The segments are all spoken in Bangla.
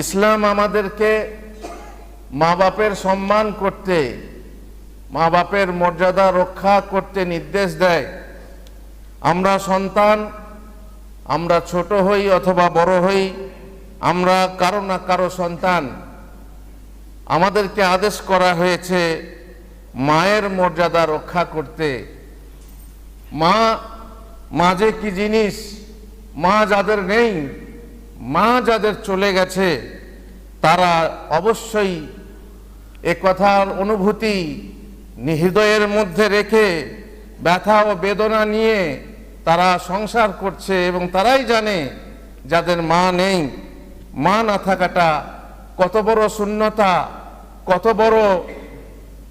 ইসলাম আমাদেরকে মা বাপের সম্মান করতে, মা বাপের মর্যাদা রক্ষা করতে নির্দেশ দেয়। আমরা সন্তান, আমরা ছোট হই অথবা বড় হই, আমরা কারো না কারো সন্তান। আমাদেরকে আদেশ করা হয়েছে মায়ের মর্যাদা রক্ষা করতে। মা যে কি জিনিস, মা যাদের নেই, মা যাদের চলে গেছে, তারা অবশ্যই এ কথার অনুভূতি হৃদয়ের মধ্যে রেখে ব্যথা ও বেদনা নিয়ে তারা সংসার করছে, এবং তারাই জানে যাদের মা নেই, মা না থাকাটা কত বড় শূন্যতা, কত বড়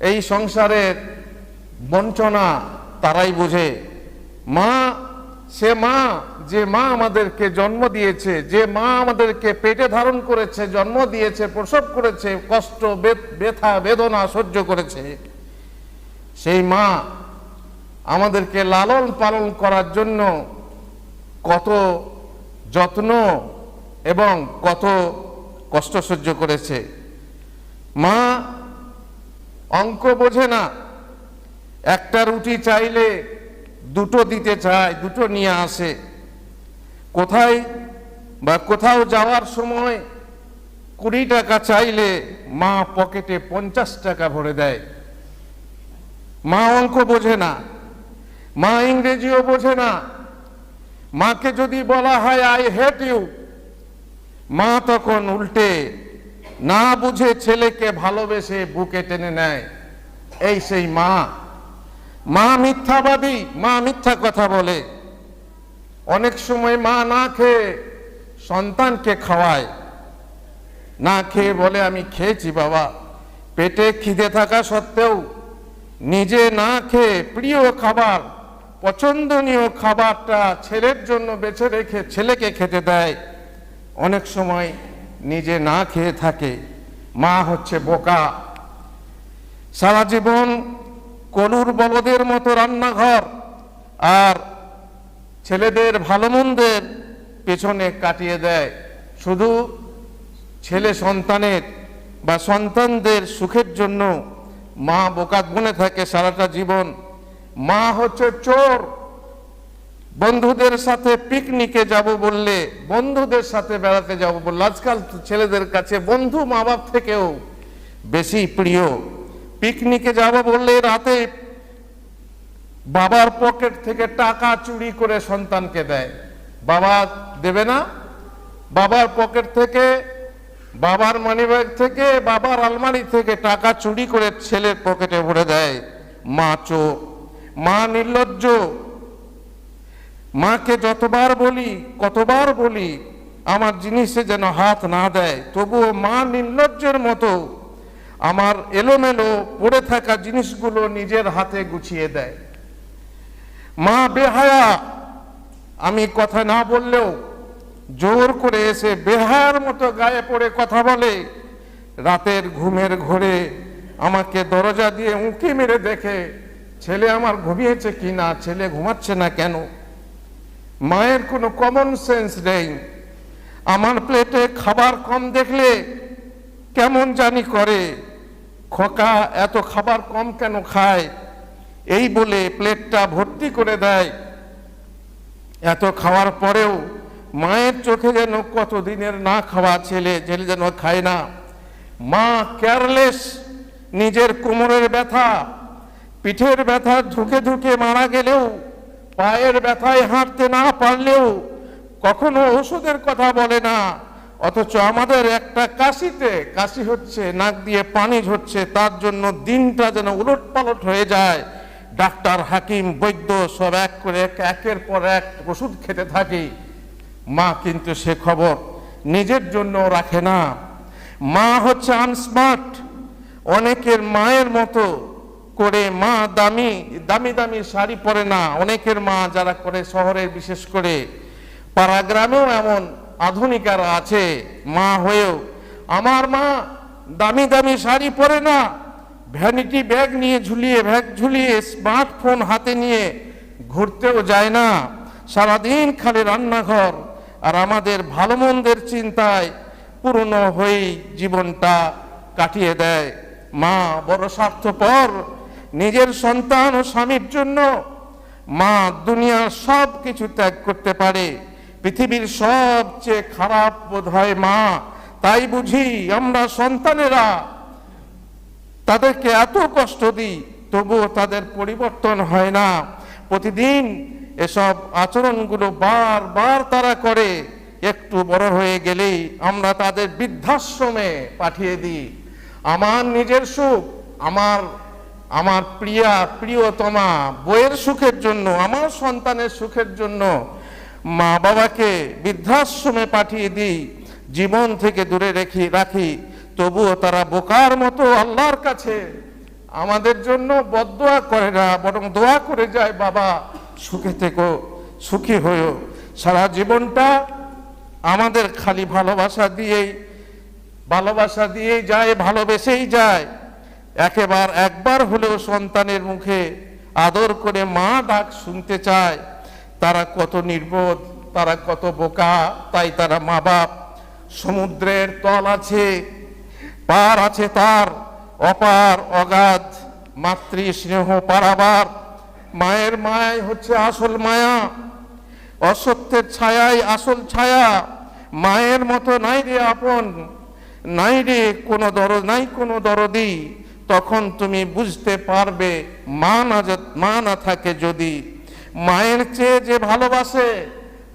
এই সংসারের বঞ্চনা, তারাই বোঝে। মা, সে মা যে মা আমাদেরকে জন্ম দিয়েছে, যে মা আমাদেরকে পেটে ধারণ করেছে, জন্ম দিয়েছে, প্রসব করেছে, কষ্ট ব্যথা বেদনা সহ্য করেছে, সেই মা আমাদেরকে লালন পালন করার জন্য কত যত্ন এবং কত কষ্ট সহ্য করেছে। মা অঙ্ক বোঝে না, একটা রুটি চাইলে দুটো দিতে চায়, দুটো নিয়ে আসে। কোথাও যাওয়ার সময় 20 টাকা চাইলে মা পকেটে 50 টাকা ভরে দেয়। মা অঙ্ক বোঝে না, মা ইংরেজিও বোঝে না। মাকে যদি বলা হয় আই হেট ইউ, মা তখন উল্টে না বুঝে ছেলেকে ভালোবেসে বুকে টেনে নেয়। এই সেই মা। মা মিথ্যাবাদী, মা মিথ্যা কথা বলে। অনেক সময় মা না খেয়ে সন্তানকে খাওয়ায়, না খেয়ে বলে আমি খেয়েছি বাবা, পেটে খিদে থাকা সত্ত্বেও নিজে না খেয়ে প্রিয় খাবার, পছন্দনীয় খাবারটা ছেলের জন্য বেছে রেখে ছেলেকে খেতে দেয়। অনেক সময় নিজে না খেয়ে থাকে। মা হচ্ছে বোকা। সারা জীবন কলুর বলদের মতো রান্নাঘর আর ছেলেদের ভালো মন্দের পেছনে কাটিয়ে দেয়। শুধু ছেলে সন্তানের বা সন্তানদের সুখের জন্য মা বোকা বনে থাকে সারাটা জীবন। মা হচ্ছে চোর। বন্ধুদের সাথে পিকনিকে যাব বললে, বন্ধুদের সাথে বেড়াতে যাব বললে, আজকাল ছেলেদের কাছে বন্ধু মা বাপ থেকেও বেশি প্রিয়। পিকনিকে যাব বললে রাতে বাবার পকেট থেকে টাকা চুরি করে সন্তানকে দেয়। বাবা দেবে না, বাবার পকেট থেকে, বাবার মানিব্যাগ থেকে, বাবার আলমারি থেকে টাকা চুরি করে ছেলের পকেটে ভরে দেয়। মা চোর, মা নির্লজ্জ। মাকে যতবার বলি, কতবার বলি আমার জিনিসে যেন হাত না দেয়, তবুও মা নির্লজ্জের মতো আমার এলোমেলো পড়ে থাকা জিনিসগুলো নিজের হাতে গুছিয়ে দেয়। মা বেহায়া। আমি কথা না বললেও জোর করে এসে বেহায়ার মতো গায়ে পড়ে কথা বলে। রাতের ঘুমের ঘোরে আমাকে দরজা দিয়ে উঁকি মেরে দেখে ছেলে আমার ঘুমিয়েছে কিনা, ছেলে ঘুমাচ্ছে না কেন। মায়ের কোনো কমন সেন্স নেই। আমার প্লেটে খাবার কম দেখলে কেমন জানি করে, খোকা এত খাবার কম কেন খায়, এই বলে প্লেটটা ভর্তি করে দেয়। এত খাওয়ার পরেও মায়ের চোখে যেন কতদিনের না খাওয়া ছেলে যেন খায় না। মা কেয়ারলেস। নিজের কোমরের ব্যথা, পিঠের ব্যথা ধুকে ধুকে মারা গেলেও, পায়ের ব্যথায় হাঁটতে না পারলেও কখনো ওষুধের কথা বলে না। অথচ আমাদের একটা কাশি হচ্ছে, নাক দিয়ে পানি ঝরছে, তার জন্য দিনটা যেন উলট পালট হয়ে যায়। ডাক্তার, হাকিম, বৈদ্য সব এক করে একের পর এক ওষুধ খেতে থাকি। মা কিন্তু সে খবর নিজের জন্য রাখে না। মা হচ্ছে আনস্মার্ট। অনেকের মায়ের মতো করে মা দামি দামি শাড়ি পরে না। অনেকের মা যারা করে শহরে, বিশেষ করে পাড়া গ্রামেও এমন আধুনিকারা আছে মা হয়েও। আমার মা দামি শাড়ি পরে না, ভ্যানিটি ব্যাগ ঝুলিয়ে স্মার্টফোন হাতে নিয়ে ঘুরতেও যায় না। সারাদিন খালি রান্নাঘর আর আমাদের ভালো মন্দের চিন্তায় পূর্ণ হয়েই জীবনটা কাটিয়ে দেয়। মা বড় স্বার্থপর, নিজের সন্তান ও স্বামীর জন্য মা দুনিয়ার সব কিছু ত্যাগ করতে পারে। পৃথিবীর সবচেয়ে খারাপ বোধ হয় মা। তাই বুঝি আমরা সন্তানেরা তাদেরকে এত কষ্ট দিই, তবুও তাদের পরিবর্তন হয় না। প্রতিদিন এসব আচরণগুলো বারবার তারা করে। একটু বড় হয়ে গেলেই আমরা তাদের বৃদ্ধাশ্রমে পাঠিয়ে দিই। আমার নিজের সুখ, আমার প্রিয়তমা বইয়ের সুখের জন্য, আমার সন্তানের সুখের জন্য মা বাবাকে বৃদ্ধাশ্রমে পাঠিয়ে দিই, জীবন থেকে দূরে রাখি। তবুও তারা বোকার মতো আল্লাহর কাছে আমাদের জন্য বদদোয়া করে না, বরং দোয়া করে যায়, বাবা সুখে থেকো, সুখী হয়েও। সারা জীবনটা আমাদের খালি ভালোবাসা দিয়েই যায়, ভালোবেসেই যায়। একবার হলেও সন্তানের মুখে আদর করে মা ডাক শুনতে চায়। তারা কত নির্বোধ, তারা কত বোকা, তাই তারা মা বাপ। সমুদ্রের তল আছে, পার আছে তার অপার অগাধ, মাতৃ স্নেহ পারাবার। মায়ের মায়াই হচ্ছে আসল মায়া, অসত্যের ছায়াই আসল ছায়া। মায়ের মতো নাই রে আপন, নাই রে কোনো দরদি। তখন তুমি বুঝতে পারবে মা না থাকে যদি। মায়ের চেয়ে যে ভালোবাসে,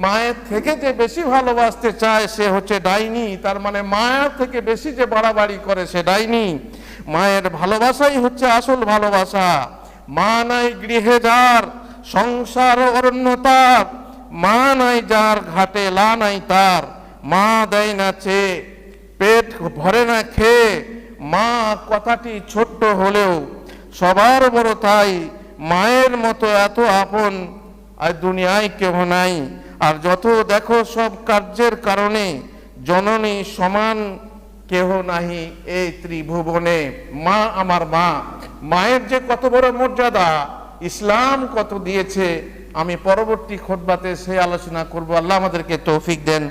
মায়ের থেকে যে বেশি ভালোবাসতে চায়, সে হচ্ছে ডাইনি। তার মানে মায়ের থেকে বেশি যে বাড়াবাড়ি করে, সে ডাইনি। মায়ের ভালোবাসাই হচ্ছে আসল ভালোবাসা। মা নাই গৃহে যার, সংসার অরণ্য তার। মা নাই যার, ঘাটে লা নাই তার। মা দেয় না চেয়ে, পেট ভরে না খেয়ে। মা কথাটি ছোট্ট হলেও সবার বড়, তাই মায়ের মতো এত আপন আর দুনিয়ায় কেহ নাই। আর যত দেখো সব কার্যের কারণে জননী সমান কেহ নাহি এই ত্রিভুবনে। মা আমার মা, মায়ের যে কত বড় মর্যাদা, ইসলাম কত দিয়েছে, আমি পরবর্তী খুতবাতে সে আলোচনা করব। আল্লাহ আমাদেরকে তৌফিক দেন।